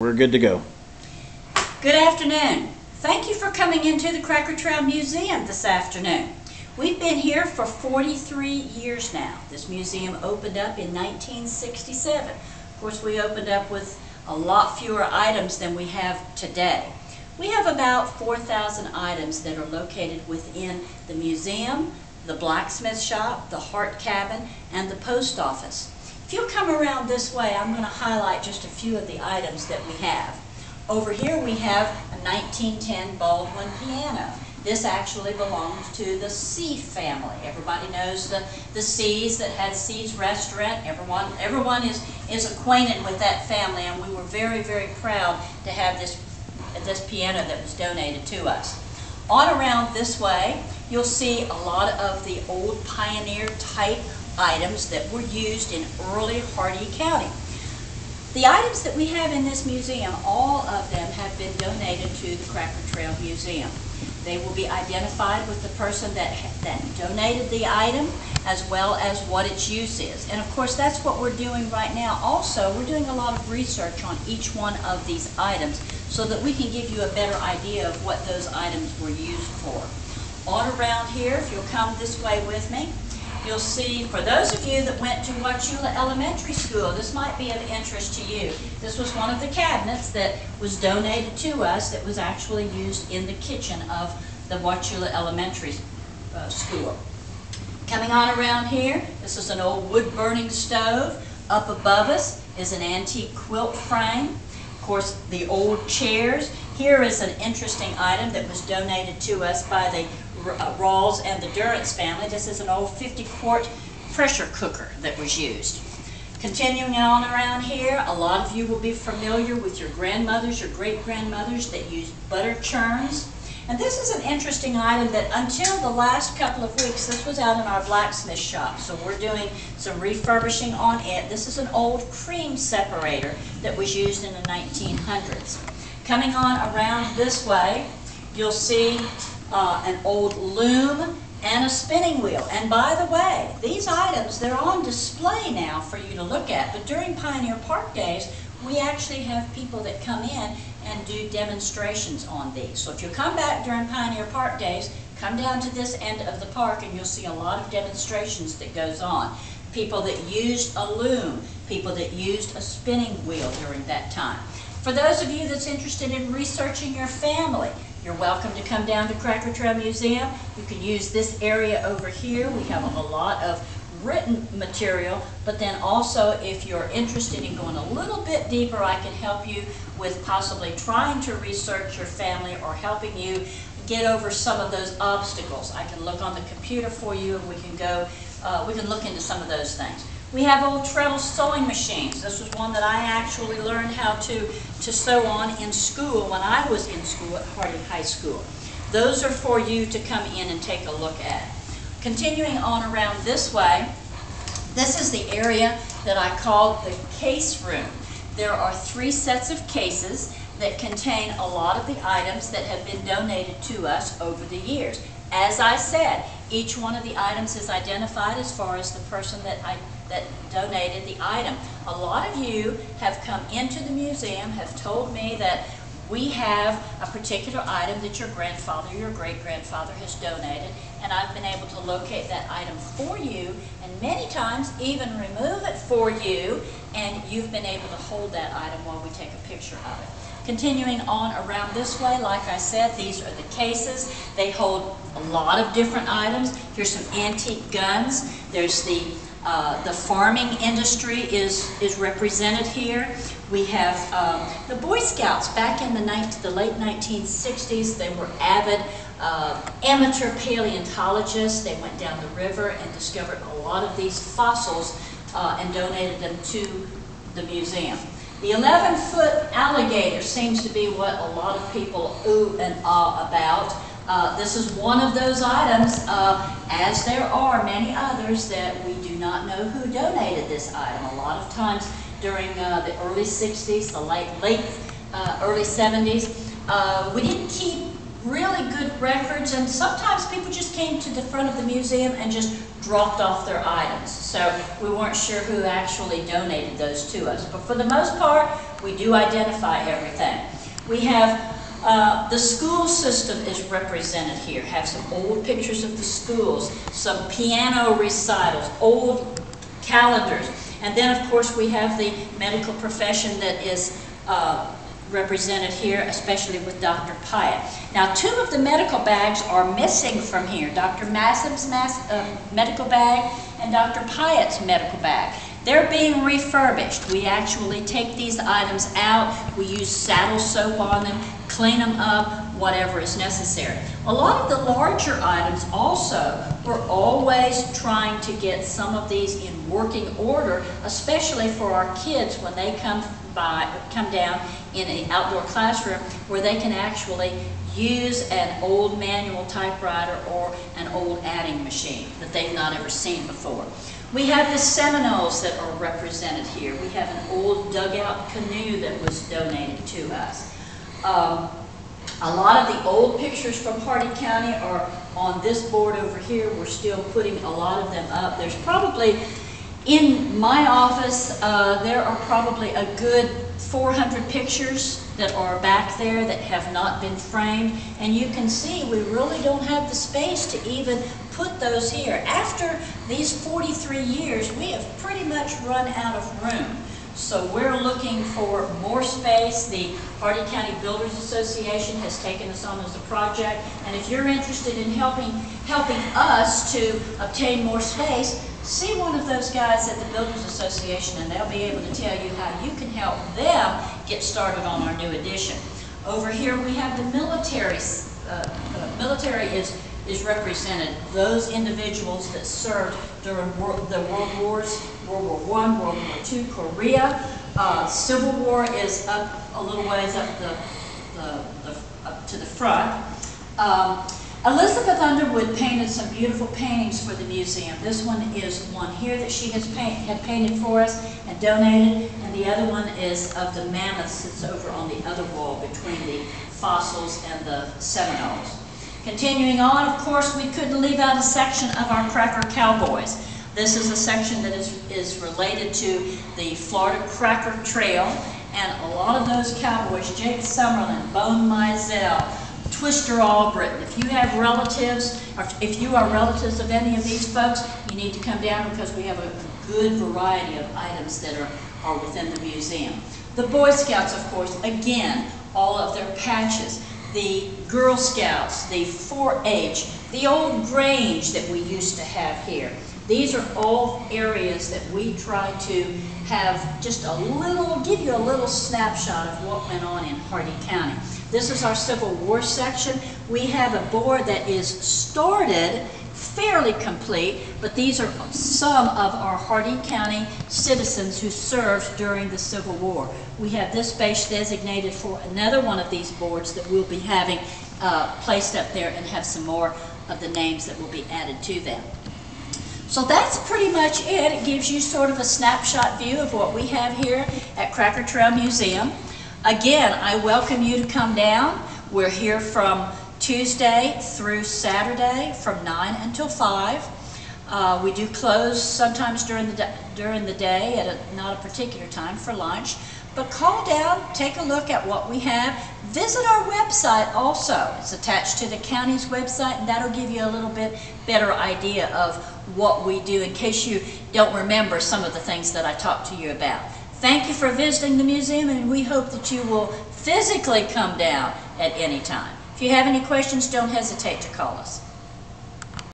We're good to go. Good afternoon. Thank you for coming into the Cracker Trail Museum this afternoon. We've been here for 43 years now. This museum opened up in 1967. Of course, we opened up with a lot fewer items than we have today. We have about 4,000 items that are located within the museum, the blacksmith shop, the Hart Cabin, and the post office. If you'll come around this way, I'm going to highlight just a few of the items that we have. Over here we have a 1910 Baldwin piano. This actually belongs to the C family. Everybody knows the C's that had C's Restaurant. Everyone is acquainted with that family, and we were very, very proud to have this piano that was donated to us. On around this way, you'll see a lot of the old pioneer type items that were used in early Hardee County. The items that we have in this museum, all of them have been donated to the Cracker Trail Museum. They will be identified with the person that donated the item, as well as what its use is. And of course, that's what we're doing right now. Also, we're doing a lot of research on each one of these items so that we can give you a better idea of what those items were used for. On around here, if you'll come this way with me, you'll see, for those of you that went to Wauchula Elementary School, this might be of interest to you. This was one of the cabinets that was donated to us that was actually used in the kitchen of the Wauchula Elementary School. Coming on around here, this is an old wood-burning stove. Up above us is an antique quilt frame. Of course, the old chairs. Here is an interesting item that was donated to us by the Rawls and the Durrance family. This is an old 50-quart pressure cooker that was used. Continuing on around here, a lot of you will be familiar with your grandmothers, your great-grandmothers that used butter churns. And this is an interesting item that until the last couple of weeks, this was out in our blacksmith shop. So we're doing some refurbishing on it. This is an old cream separator that was used in the 1900s. Coming on around this way, you'll see an old loom and a spinning wheel. And by the way, these items, they're on display now for you to look at. But during Pioneer Park Days, we actually have people that come in and do demonstrations on these. So if you come back during Pioneer Park Days, come down to this end of the park and you'll see a lot of demonstrations that goes on. People that used a loom, people that used a spinning wheel during that time. For those of you that's interested in researching your family, you're welcome to come down to Cracker Trail Museum. You can use this area over here. We have a lot of written material, but then also if you're interested in going a little bit deeper, I can help you with possibly trying to research your family or helping you get over some of those obstacles. I can look on the computer for you and we can look into some of those things. We have old treadle sewing machines. This was one that I actually learned how to sew on in school when I was in school at Hardee High School. Those are for you to come in and take a look at. Continuing on around this way, this is the area that I call the case room. There are 3 sets of cases that contain a lot of the items that have been donated to us over the years. As I said, each one of the items is identified as far as the person that donated the item. A lot of you have come into the museum, have told me that we have a particular item that your grandfather, your great-grandfather has donated, and I've been able to locate that item for you, and many times even remove it for you, and you've been able to hold that item while we take a picture of it. Continuing on around this way, like I said, these are the cases. They hold a lot of different items. Here's some antique guns. There's the farming industry is represented here. We have the Boy Scouts back in the late 1960s. They were avid amateur paleontologists. They went down the river and discovered a lot of these fossils and donated them to the museum. The 11-foot alligator seems to be what a lot of people ooh and ah about. This is one of those items, as there are many others that we do not know who donated this item. A lot of times during the early 60s, the late early 70s, we didn't keep really good records, and sometimes people just came to the front of the museum and just dropped off their items. So we weren't sure who actually donated those to us. But for the most part, we do identify everything. We have the school system is represented here. Have some old pictures of the schools, some piano recitals, old calendars, and then of course we have the medical profession that is represented here, especially with Dr. Pyatt. Now, two of the medical bags are missing from here, Dr. Massim's medical bag and Dr. Pyatt's medical bag. They're being refurbished. We actually take these items out, we use saddle soap on them, clean them up, whatever is necessary. A lot of the larger items also, we're always trying to get some of these in working order, especially for our kids when they come down in an outdoor classroom where they can actually use an old manual typewriter or an old adding machine that they've not ever seen before. We have the Seminoles that are represented here. We have an old dugout canoe that was donated to us. A lot of the old pictures from Hardee County are on this board over here. We're still putting a lot of them up. There's probably, in my office, there are probably a good 400 pictures that are back there that have not been framed, and you can see we really don't have the space to even put those here. After these 43 years, we have pretty much run out of room. So we're looking for more space. The Hardee County Builders Association has taken us on as a project, and if you're interested in helping us to obtain more space, see one of those guys at the Builders Association, and they'll be able to tell you how you can help them get started on our new addition. Over here we have the military. Military is represented. Those individuals that served during the World Wars, World War I, World War II, Korea. Civil War is up a little ways up to the front. Elizabeth Underwood painted some beautiful paintings for the museum. This one is one here that she had painted for us and donated, and the other one is of the mammoths that's over on the other wall between the fossils and the Seminoles. Continuing on, of course, we couldn't leave out a section of our Cracker Cowboys. This is a section that is related to the Florida Cracker Trail, and a lot of those cowboys, Jake Summerlin, Bone Mizell, Twister Albritton. If you have relatives, or if you are relatives of any of these folks, you need to come down because we have a good variety of items that are within the museum. The Boy Scouts, of course, again, all of their patches. The Girl Scouts, the 4-H, the old Grange that we used to have here. These are all areas that we try to have just a little, give you a little snapshot of what went on in Hardee County. This is our Civil War section. We have a board that is started, fairly complete, but these are some of our Hardee County citizens who served during the Civil War. We have this space designated for another one of these boards that we'll be having placed up there, and have some more of the names that will be added to them. So that's pretty much it. It gives you sort of a snapshot view of what we have here at Cracker Trail Museum. Again, I welcome you to come down. We're here from Tuesday through Saturday from 9 until 5. We do close sometimes during the day at not a particular time for lunch. But call down, take a look at what we have. Visit our website also. It's attached to the county's website, and that'll give you a little bit better idea of what we do in case you don't remember some of the things that I talked to you about. Thank you for visiting the museum, and we hope that you will physically come down at any time. If you have any questions, don't hesitate to call us.